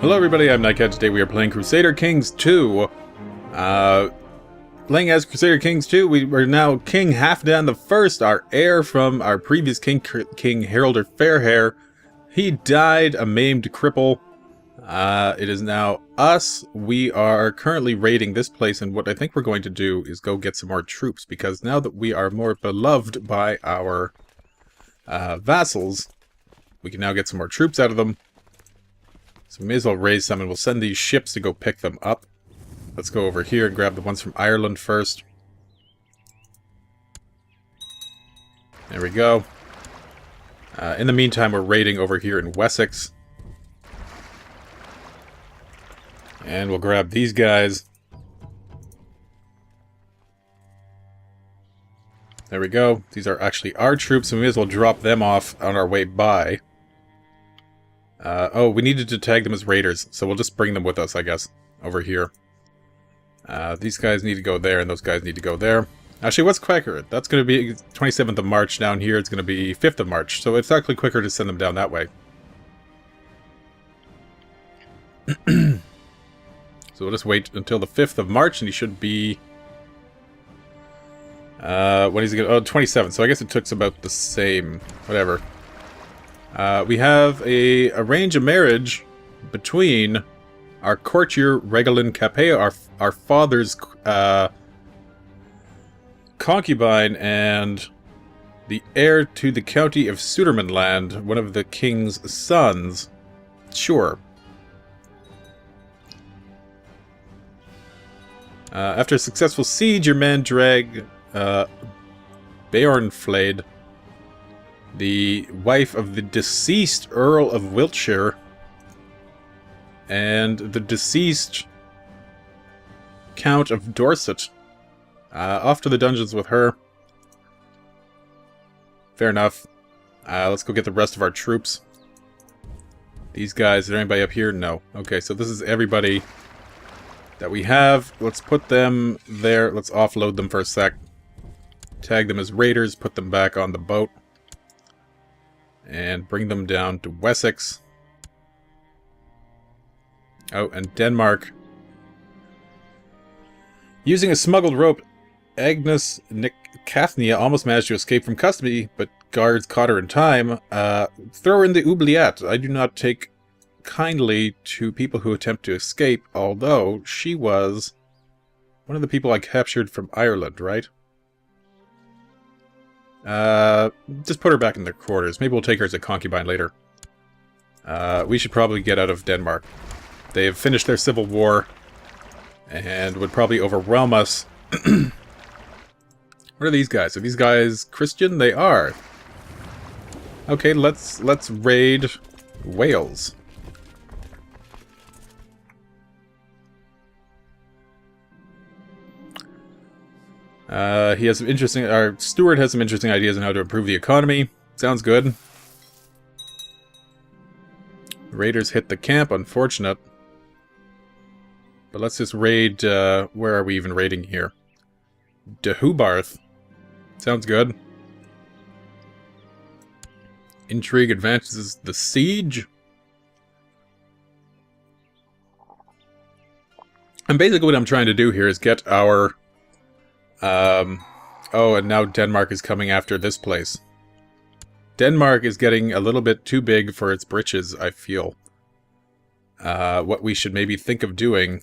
Hello everybody, I'm Nightcat. Today we are playing Crusader Kings II. Playing as Crusader Kings II, we are now King Halfdan the First, our heir from our previous King Haralder Fairhair. He died a maimed cripple. It is now us. We are currently raiding this place, and what I think we're going to do is go get some more troops, because now that we are more beloved by our vassals, we can now get some more troops out of them. So we may as well raise some, and we'll send these ships to go pick them up. Let's go over here and grab the ones from Ireland first. There we go. In the meantime, we're raiding over here in Wessex. And we'll grab these guys. There we go. These are actually our troops, so we may as well drop them off on our way by. Oh, we needed to tag them as raiders, so we'll just bring them with us, I guess, over here. These guys need to go there, and those guys need to go there. Actually, what's quicker? That's going to be 27th of March down here. It's going to be 5th of March, so it's actually quicker to send them down that way. So we'll just wait until the 5th of March, and he should be... when he's going to... Oh, 27th, so I guess it took about the same. Whatever. We have arrange a marriage between our courtier Regolin Capet, our father's concubine, and the heir to the county of Sudermanland, one of the king's sons. Sure. After a successful siege, your man dragged Beornflade, the wife of the deceased Earl of Wiltshire, and the deceased Count of Dorset. Off to the dungeons with her. Fair enough. Let's go get the rest of our troops. These guys, is there anybody up here? No. Okay, so this is everybody that we have. Let's put them there. Let's offload them for a sec. Tag them as raiders, put them back on the boat. And bring them down to Wessex. Oh, and Denmark. Using a smuggled rope, Agnes Cathnia almost managed to escape from custody, but guards caught her in time. Throw her in the oubliette. I do not take kindly to people who attempt to escape, although she was one of the people I captured from Ireland, right? Just put her back in their quarters. Maybe we'll take her as a concubine later. We should probably get out of Denmark. They have finished their civil war and would probably overwhelm us. What are these guys? Are these guys Christian? They are. Okay, let's raid Wales. He has some interesting... Our steward has some interesting ideas on how to improve the economy. Sounds good. Raiders hit the camp, unfortunate. But let's just raid... where are we even raiding here? Dehubarth. Sounds good. Intrigue advances the siege. And basically what I'm trying to do here is get our... oh, and now Denmark is coming after this place. Denmark is getting a little bit too big for its britches, I feel. What we should maybe think of doing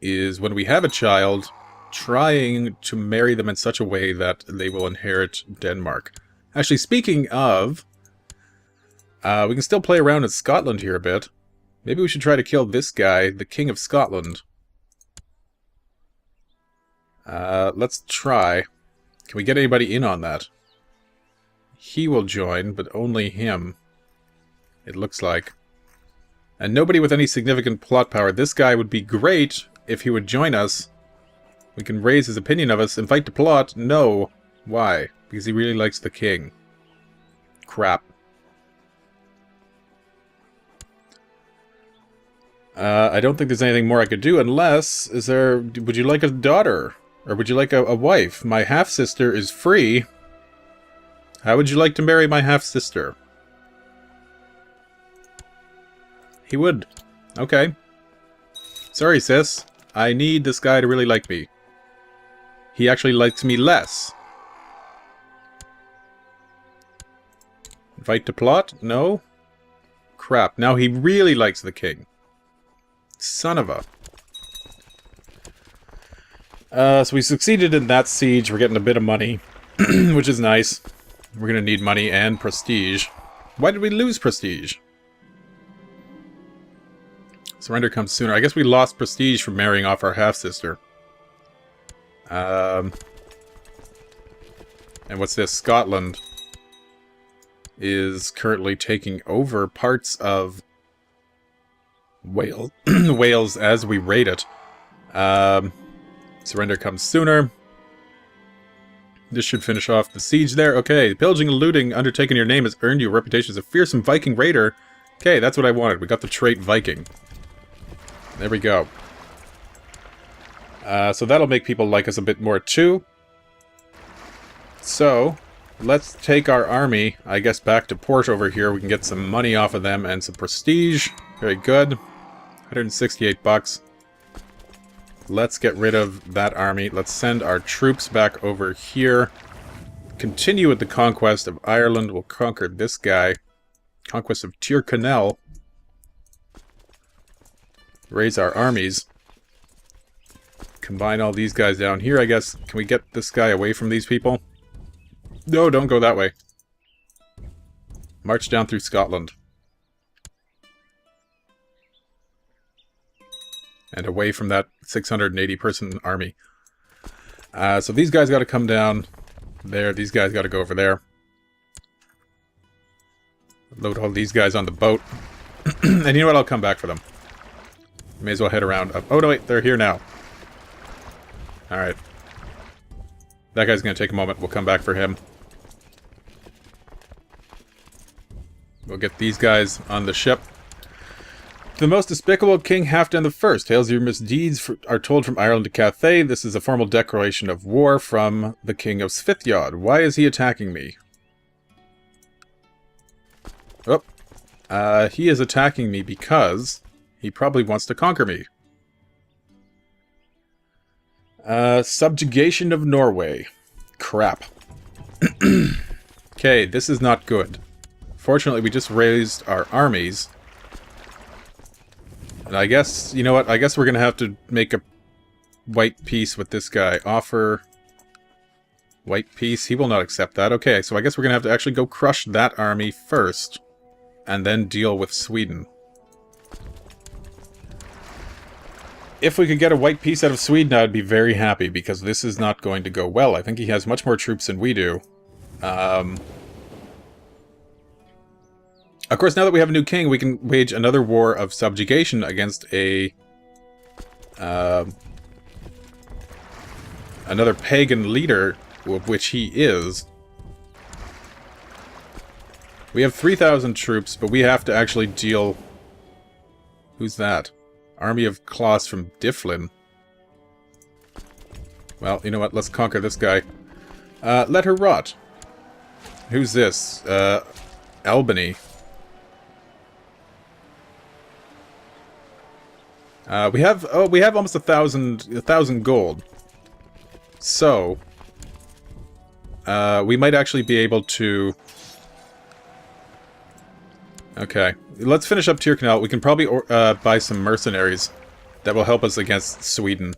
is, when we have a child, trying to marry them in such a way that they will inherit Denmark. Actually, speaking of, we can still play around in Scotland here a bit. Maybe we should try to kill this guy, the King of Scotland. Let's try. Can we get anybody in on that? He will join, but only him. It looks like. And nobody with any significant plot power. This guy would be great if he would join us. We can raise his opinion of us. Invite to plot? No. Why? Because he really likes the king. Crap. I don't think there's anything more I could do unless... Would you like a daughter? Or would you like a wife? My half-sister is free. How would you like to marry my half-sister? He would. Okay. Sorry, sis. I need this guy to really like me. He actually likes me less. Invite to plot? No? Crap. Now he really likes the king. Son of a... so we succeeded in that siege. We're getting a bit of money, which is nice. We're gonna need money and prestige. Why did we lose prestige? Surrender comes sooner. I guess we lost prestige from marrying off our half-sister. And what's this? Scotland is currently taking over parts of Wales, Wales as we raid it. Surrender comes sooner. This should finish off the siege there. Okay, pillaging and looting undertaken in your name has earned you a reputation as a fearsome Viking raider. Okay, that's what I wanted. We got the trait Viking. There we go. So that'll make people like us a bit more too. So, let's take our army, I guess, back to port over here. We can get some money off of them and some prestige. Very good. 168 bucks. Let's get rid of that army. Let's send our troops back over here. Continue with the conquest of Ireland. We'll conquer this guy. Conquest of Tyrconnell. Raise our armies. Combine all these guys down here, I guess. Can we get this guy away from these people? No, don't go that way. March down through Scotland. And away from that 680-person army. So these guys got to come down there. These guys got to go over there. Load all these guys on the boat. And you know what? I'll come back for them. May as well head around up. Oh, no, wait. They're here now. Alright. That guy's going to take a moment. We'll come back for him. We'll get these guys on the ship. The most despicable King Halfdan the First. Tales of your misdeeds are told from Ireland to Cathay. This is a formal declaration of war from the King of Svithjod. Why is he attacking me? Oh. He is attacking me because he probably wants to conquer me. Subjugation of Norway. Crap. Okay, this is not good. Fortunately, we just raised our armies. And I guess, you know what? I guess we're going to have to make a white peace with this guy. Offer white peace. He will not accept that. Okay, so I guess we're going to have to actually go crush that army first. And then deal with Sweden. If we could get a white peace out of Sweden, I'd be very happy, because this is not going to go well. I think he has much more troops than we do. Of course, now that we have a new king, we can wage another war of subjugation against another pagan leader, which he is. We have 3,000 troops, but we have to actually deal... Who's that? Army of Klaus from Difflin. Well, you know what? Let's conquer this guy. Let her rot. Who's this? Albany. We have almost 1,000 gold. So, we might actually be able to... Okay, let's finish up Tyrconnell. We can probably buy some mercenaries that will help us against Sweden.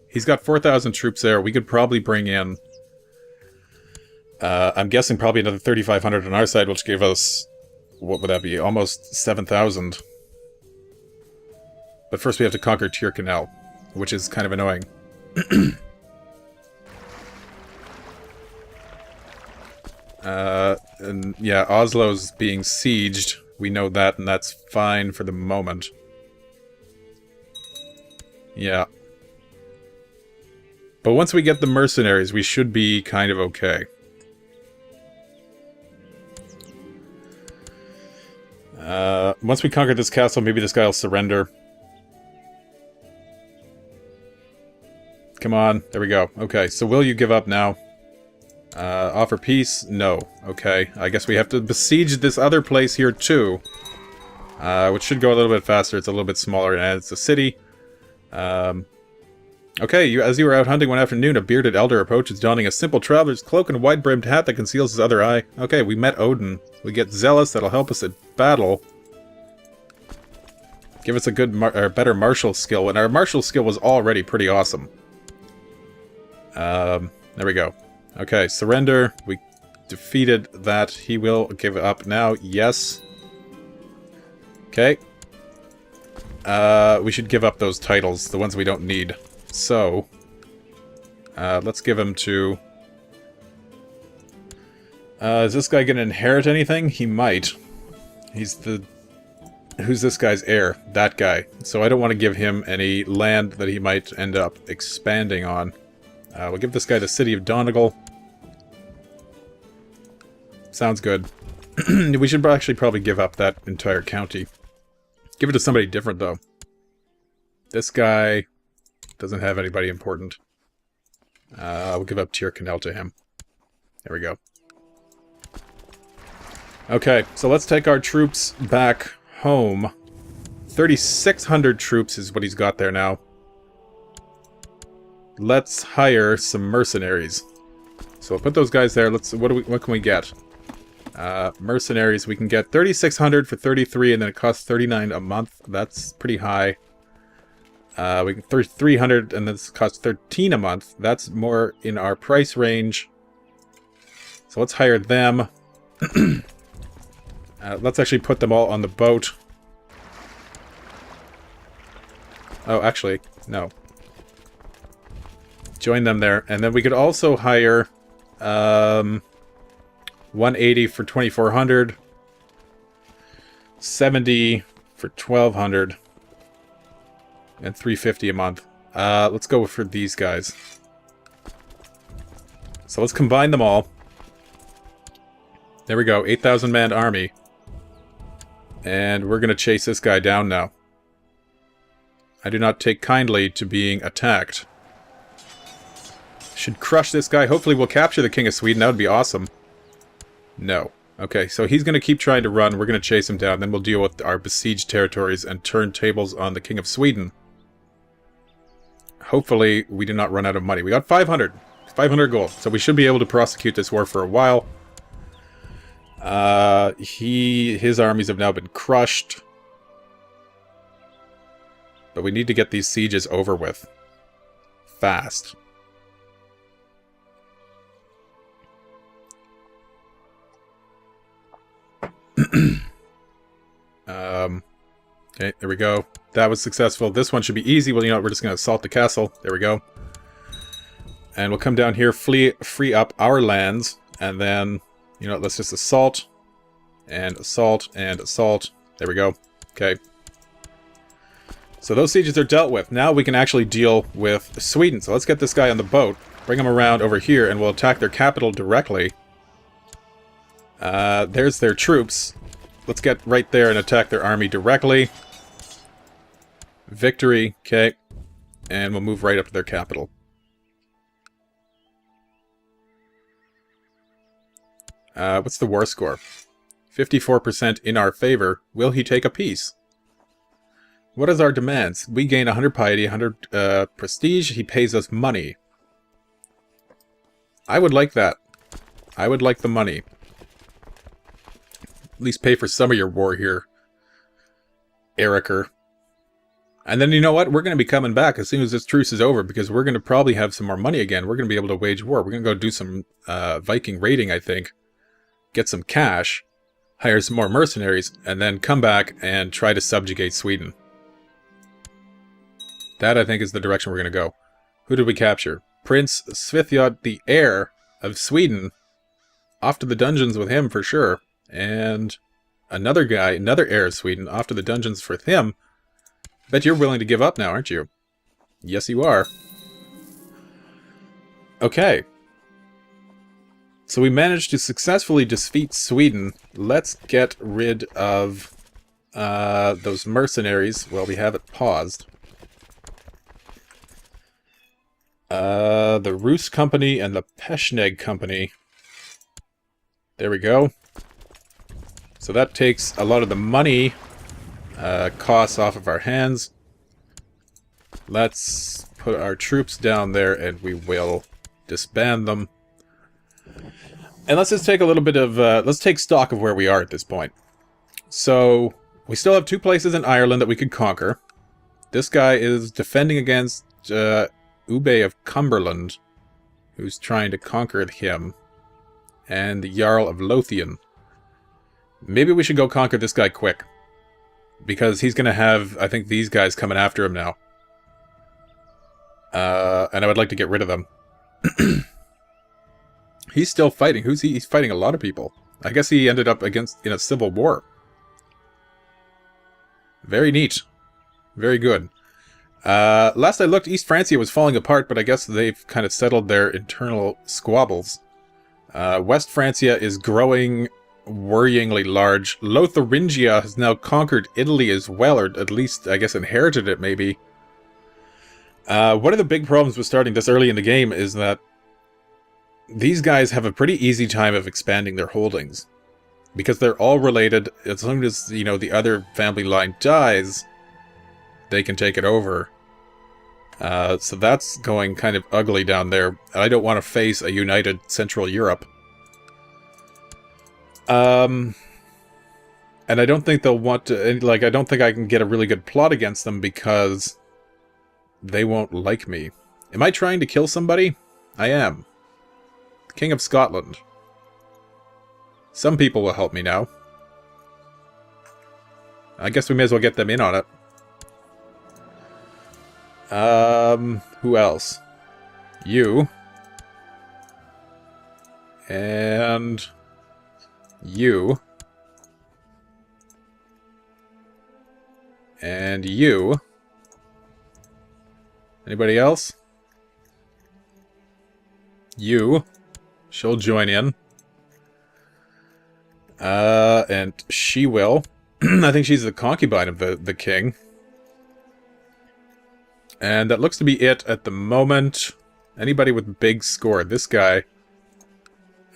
He's got 4,000 troops there. We could probably bring in... I'm guessing probably another 3,500 on our side, which gave us... What would that be? Almost 7,000. But first we have to conquer Tyrconnell, which is kind of annoying. And yeah, Oslo's being sieged. We know that, and that's fine for the moment. Yeah. But once we get the mercenaries, we should be kind of okay. Once we conquer this castle, maybe this guy will surrender. Come on, there we go. Okay, so will you give up now? Offer peace? No. Okay, I guess we have to besiege this other place here too. which should go a little bit faster. It's a little bit smaller, and it's a city. Okay, as you were out hunting one afternoon, a bearded elder approaches, donning a simple traveler's cloak and a wide-brimmed hat that conceals his other eye. Okay, we met Odin. We get Zealous, that'll help us at battle. Give us a good, better martial skill, and our martial skill was already pretty awesome. There we go. Okay, surrender. We defeated that. He will give up now. Yes. Okay. We should give up those titles, the ones we don't need. So, let's give him to... is this guy going to inherit anything? He might. He's the... Who's this guy's heir? That guy. So I don't want to give him any land that he might end up expanding on. We'll give this guy the city of Donegal. Sounds good. We should actually probably give up that entire county. Give it to somebody different, though. This guy... doesn't have anybody important. We'll give up Tyrconnell to him. There we go. Okay, so let's take our troops back home. 3,600 troops is what he's got there now. Let's hire some mercenaries. So we'll put those guys there. Let's. What can we get? Mercenaries. We can get 3,600 for 33, and then it costs 39 a month. That's pretty high. We can 300, and this costs 13 a month. That's more in our price range. So let's hire them. Let's actually put them all on the boat. Oh, actually, no. Join them there. And then we could also hire 180 for 2,400. 70 for 1,200. And 350 a month. Let's go for these guys. So let's combine them all. There we go, 8,000 man army. And we're gonna chase this guy down now. I do not take kindly to being attacked. Should crush this guy. Hopefully we'll capture the King of Sweden. That would be awesome. No. Okay, so he's gonna keep trying to run. We're gonna chase him down. Then we'll deal with our besieged territories and turn tables on the King of Sweden. Hopefully, we do not run out of money. We got 500. 500 gold. So we should be able to prosecute this war for a while. His armies have now been crushed. But we need to get these sieges over with. Fast. Okay, there we go. That was successful. This one should be easy. Well, you know what? We're just going to assault the castle. There we go. And we'll come down here, free up our lands, and then, you know, let's just assault, and assault, and assault. There we go. Okay. So those sieges are dealt with. Now we can actually deal with Sweden. So let's get this guy on the boat, bring him around over here, and we'll attack their capital directly. There's their troops. Let's get right there and attack their army directly. Victory, okay. And we'll move right up to their capital. What's the war score? 54% in our favor. Will he take a peace? What is our demands? We gain 100 piety, 100 prestige. He pays us money. I would like that. I would like the money. At least pay for some of your war here, Eriker. And then, you know what? We're going to be coming back as soon as this truce is over, because we're going to probably have some more money again. We're going to be able to wage war. We're going to go do some Viking raiding, I think. Get some cash, hire some more mercenaries, and then come back and try to subjugate Sweden. That, I think, is the direction we're going to go. Who did we capture? Prince Svithjod, the heir of Sweden. Off to the dungeons with him, for sure. And another guy, another heir of Sweden, off to the dungeons for him. Bet you're willing to give up now, aren't you? Yes, you are. Okay. So we managed to successfully defeat Sweden. Let's get rid of those mercenaries. Well, we have it paused. The Rus Company and the Peshneg Company. There we go. So that takes a lot of the money costs off of our hands. Let's put our troops down there and we will disband them. And let's just take a little bit of, let's take stock of where we are at this point. So, we still have 2 places in Ireland that we could conquer. This guy is defending against Ube of Cumberland, who's trying to conquer him, and the Jarl of Lothian. Maybe we should go conquer this guy quick, because he's going to have, I think, these guys coming after him now. And I would like to get rid of them. He's still fighting. Who's he? He's fighting a lot of people. I guess he ended up in a civil war. Very neat. Very good. Last I looked, East Francia was falling apart, but I guess they've kind of settled their internal squabbles. West Francia is growing worryingly large. Lotharingia has now conquered Italy as well, or at least, I guess, inherited it, maybe. One of the big problems with starting this early in the game is that these guys have a pretty easy time of expanding their holdings. Because they're all related, as soon as, you know, the other family line dies, they can take it over. So that's going kind of ugly down there. I don't want to face a united Central Europe. And I don't think they'll want to, like, I don't think I can get a really good plot against them because they won't like me. Am I trying to kill somebody? I am. King of Scotland. Some people will help me now. I guess we may as well get them in on it. Who else? You. And you. And you. Anybody else? You. She'll join in. And she will. I think she's the concubine of the king. And that looks to be it at the moment. Anybody with big score. This guy.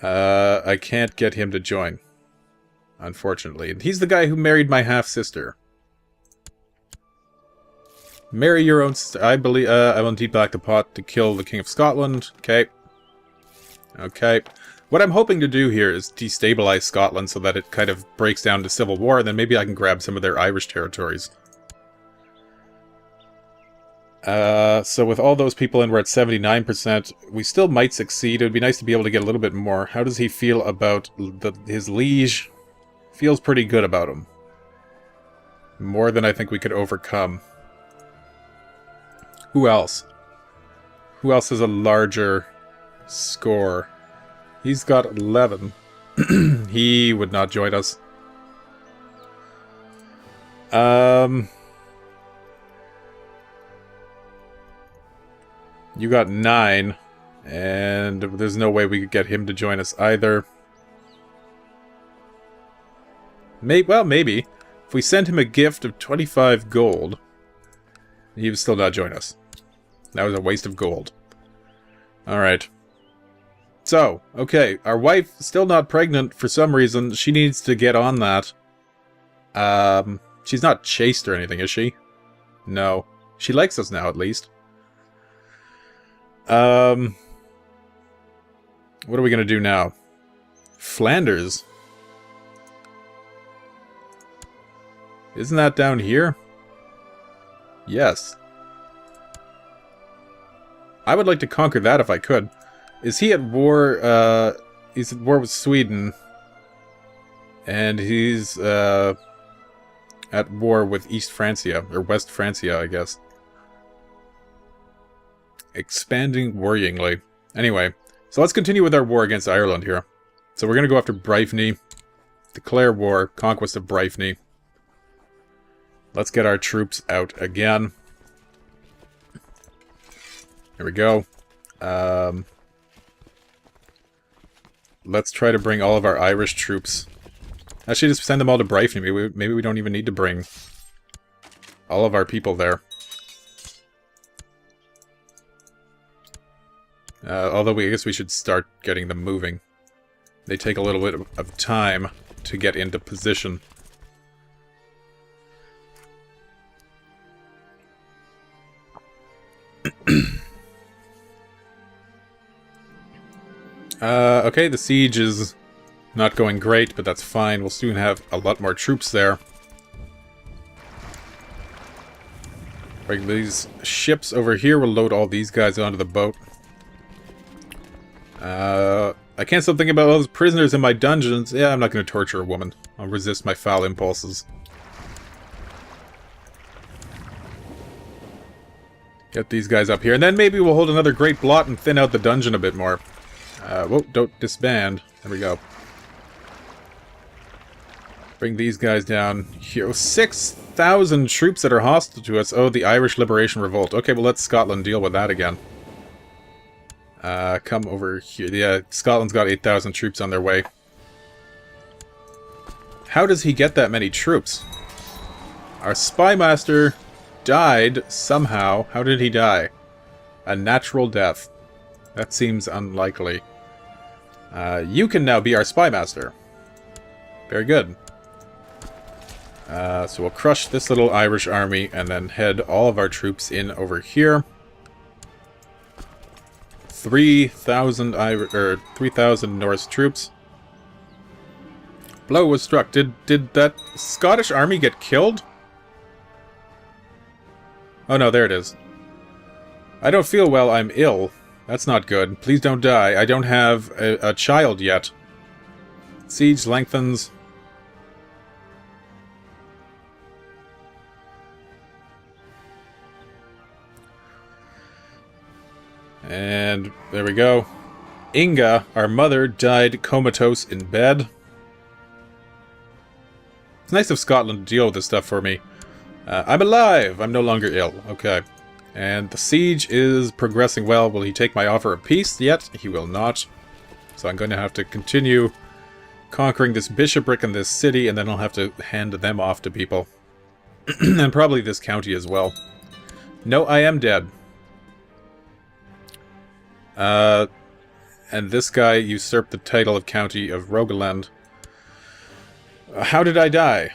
I can't get him to join. Unfortunately. And he's the guy who married my half-sister. Marry your own sister. I believe, I will indeed back the pot to kill the King of Scotland. Okay. Okay. What I'm hoping to do here is destabilize Scotland so that it kind of breaks down to civil war, and then maybe I can grab some of their Irish territories. So with all those people in, we're at 79%. We still might succeed. It would be nice to be able to get a little bit more. How does he feel about his liege? Feels pretty good about him. More than I think we could overcome. Who else? Who else has a larger score? He's got 11. He would not join us. You got 9. And there's no way we could get him to join us either. Well, maybe. If we send him a gift of 25 gold, he would still not join us. That was a waste of gold. Alright. So, okay, our wife still not pregnant for some reason. She needs to get on that. She's not chaste or anything, is she? No. She likes us now, at least. What are we gonna do now? Flanders. Isn't that down here? Yes. I would like to conquer that if I could. Is he at war? He's at war with Sweden. And he's at war with East Francia, or West Francia, I guess. Expanding worryingly. Anyway, so let's continue with our war against Ireland here. So we're going to go after Bryfny. Declare war, conquest of Bryfny. Let's get our troops out again. Here we go. Let's try to bring all of our Irish troops. Actually, just send them all to Bryfny. Maybe we don't even need to bring all of our people there. Although I guess we should start getting them moving. They take a little bit of time to get into position. Okay, the siege is not going great, but that's fine. We'll soon have a lot more troops there. Bring these ships over here. We'll load all these guys onto the boat. I can't stop thinking about all those prisoners in my dungeons. Yeah, I'm not going to torture a woman. I'll resist my foul impulses. Get these guys up here, and then maybe we'll hold another great blot and thin out the dungeon a bit more. Whoa, don't disband. There we go. Bring these guys down here. 6,000 troops that are hostile to us. Oh, the Irish Liberation Revolt. Okay, well, let Scotland deal with that again. Come over here. Yeah, Scotland's got 8,000 troops on their way. How does he get that many troops? Our spymaster died somehow. How did he die? A natural death. That seems unlikely. You can now be our spymaster. Very good. So we'll crush this little Irish army and then head all of our troops in over here. 3,000 Norse troops. Blow was struck. Did that Scottish army get killed? Oh no, there it is. I don't feel well, I'm ill. That's not good. Please don't die. I don't have a child yet. Siege lengthens. And there we go. Inga, our mother, died comatose in bed. It's nice of Scotland to deal with this stuff for me. I'm alive! I'm no longer ill. Okay. And the siege is progressing well. Will he take my offer of peace yet? He will not. So I'm going to have to continue conquering this bishopric and this city, and then I'll have to hand them off to people. And probably this county as well. No, I am dead. And this guy usurped the title of County of Rogaland. How did I die?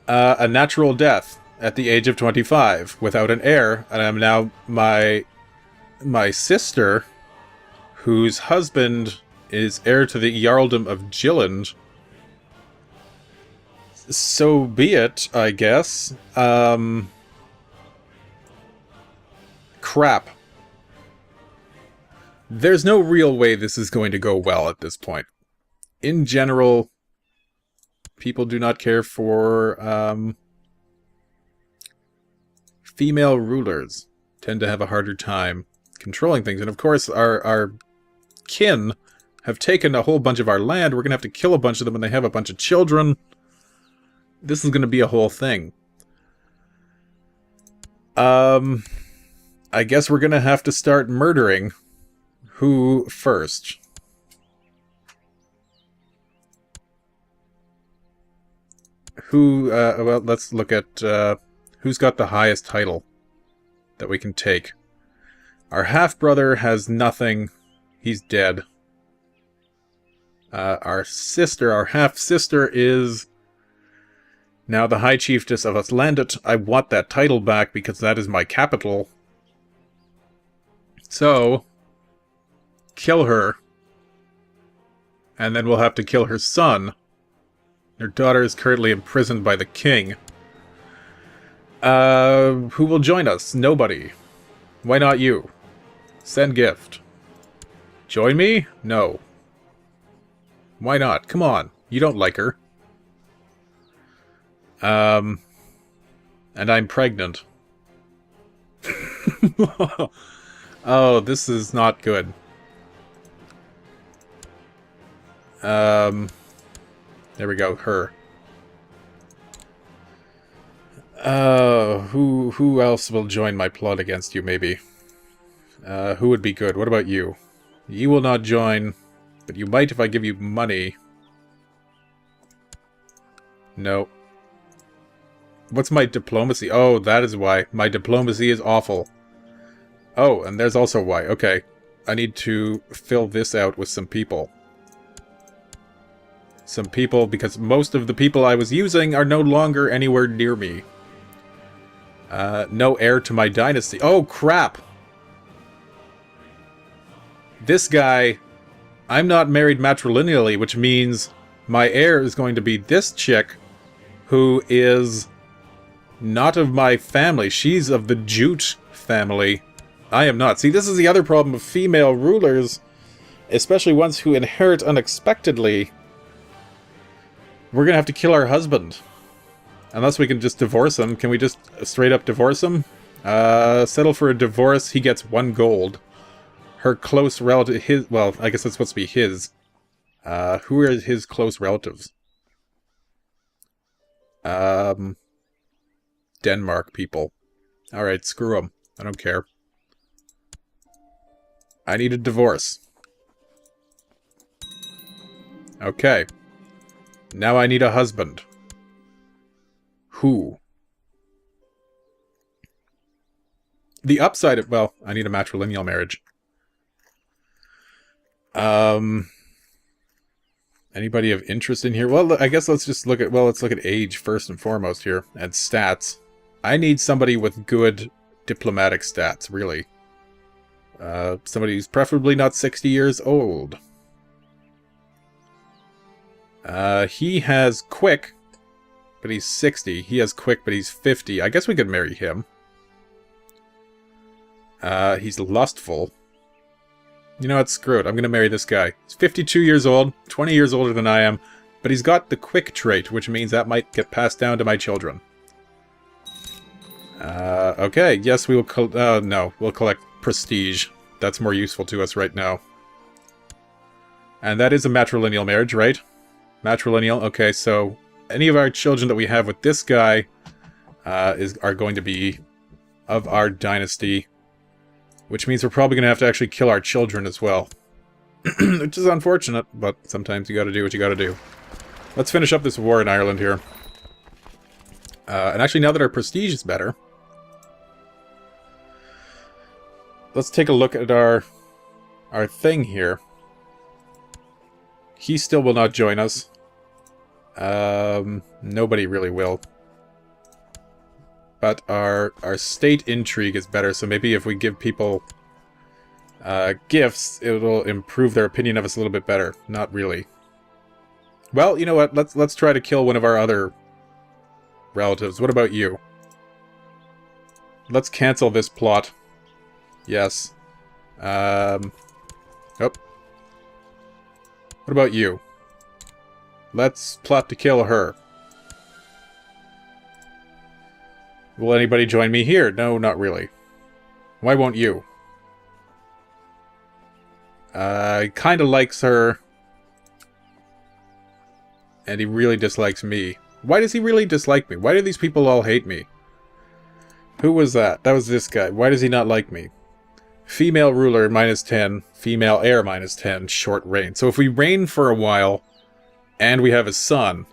A natural death at the age of 25, without an heir, and I'm now my sister, whose husband is heir to the Jarldom of Gilland. So be it, I guess. Crap. There's no real way this is going to go well at this point. In general, people do not care for female rulers. Tend to have a harder time controlling things. And of course, our kin have taken a whole bunch of our land. We're going to have to kill a bunch of them, and they have a bunch of children. This is going to be a whole thing. I guess we're going to have to start murdering. Who first? Well, let's look at who's got the highest title that we can take. Our half-brother has nothing. He's dead. Our half-sister is now the High Chiefess of Ostlandet. I want that title back because that is my capital. So, kill her. And then we'll have to kill her son. Her daughter is currently imprisoned by the king. Who will join us? Nobody. Why not you? Send gift. Join me? No. Why not? Come on. You don't like her. And I'm pregnant. Oh, this is not good. There we go, her. Who else will join my plot against you, maybe? Who would be good? What about you? You will not join, but you might if I give you money. No. What's my diplomacy? Oh, that is why. My diplomacy is awful. Oh, and there's also why. Okay. I need to fill this out with some people. Some people, because most of the people I was using are no longer anywhere near me. No heir to my dynasty. Oh, crap! This guy I'm not married matrilineally, which means my heir is going to be this chick who is not of my family. She's of the Jute family. I am not. See, this is the other problem of female rulers, especially ones who inherit unexpectedly. We're gonna have to kill our husband. Unless we can just divorce him. Can we just straight up divorce him? Settle for a divorce. He gets 1 gold. Her close relative, his, well, I guess that's supposed to be his. Who are his close relatives? Denmark people. Alright, screw them. I don't care. I need a divorce. Okay. Now I need a husband. Who? The upside of, well, I need a matrilineal marriage. Anybody of interest in here? Well, I guess let's just look at, well, let's look at age first and foremost here, and stats. I need somebody with good diplomatic stats, really. Somebody who's preferably not 60 years old. He has quick, but he's 60. He has quick, but he's 50. I guess we could marry him. He's lustful. You know what? Screw it. I'm gonna marry this guy. He's 52 years old, 20 years older than I am, but he's got the quick trait, which means that might get passed down to my children. Okay. Yes, we will no. We'll collect prestige. That's more useful to us right now. And that is a matrilineal marriage, right? Matrilineal. Okay, so any of our children that we have with this guy are going to be of our dynasty. Which means we're probably going to have to actually kill our children as well. Which is unfortunate, but sometimes you gotta do what you gotta do. Let's finish up this war in Ireland here. And actually, now that our prestige is better, let's take a look at our thing here. He still will not join us. Nobody really will. But our state intrigue is better, so maybe if we give people gifts, it'll improve their opinion of us a little bit better. Not really. Well, you know what? Let's try to kill one of our other relatives. What about you? Let's cancel this plot. Yes. Oh. What about you? Let's plot to kill her. Will anybody join me here? No, not really. Why won't you? He kinda likes her. And he really dislikes me. Why does he really dislike me? Why do these people all hate me? Who was that? That was this guy. Why does he not like me? Female ruler, -10. Female heir, -10. Short reign. So if we reign for a while, and we have a son,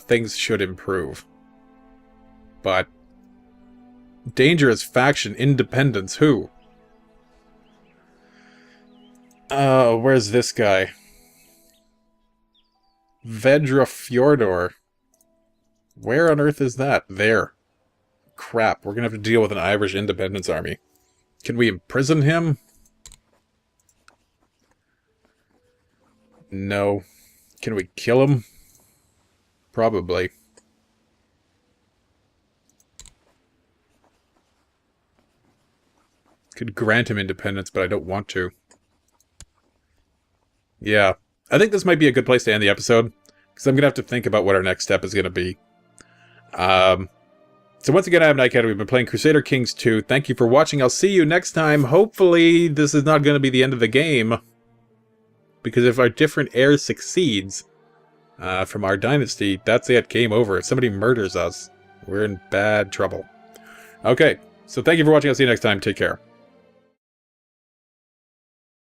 things should improve. But dangerous faction, independence, who? Where's this guy? Vedra Fjordor. Where on earth is that? There. Crap, we're gonna have to deal with an Irish independence army. Can we imprison him? No. Can we kill him? Probably. Could grant him independence, but I don't want to. Yeah. I think this might be a good place to end the episode, because I'm going to have to think about what our next step is going to be. So once again, I'm Nightcat. We've been playing Crusader Kings II. Thank you for watching. I'll see you next time. Hopefully, this is not going to be the end of the game. Because if our different heir succeeds from our dynasty, that's it. Game over. If somebody murders us, we're in bad trouble. Okay. So thank you for watching. I'll see you next time. Take care.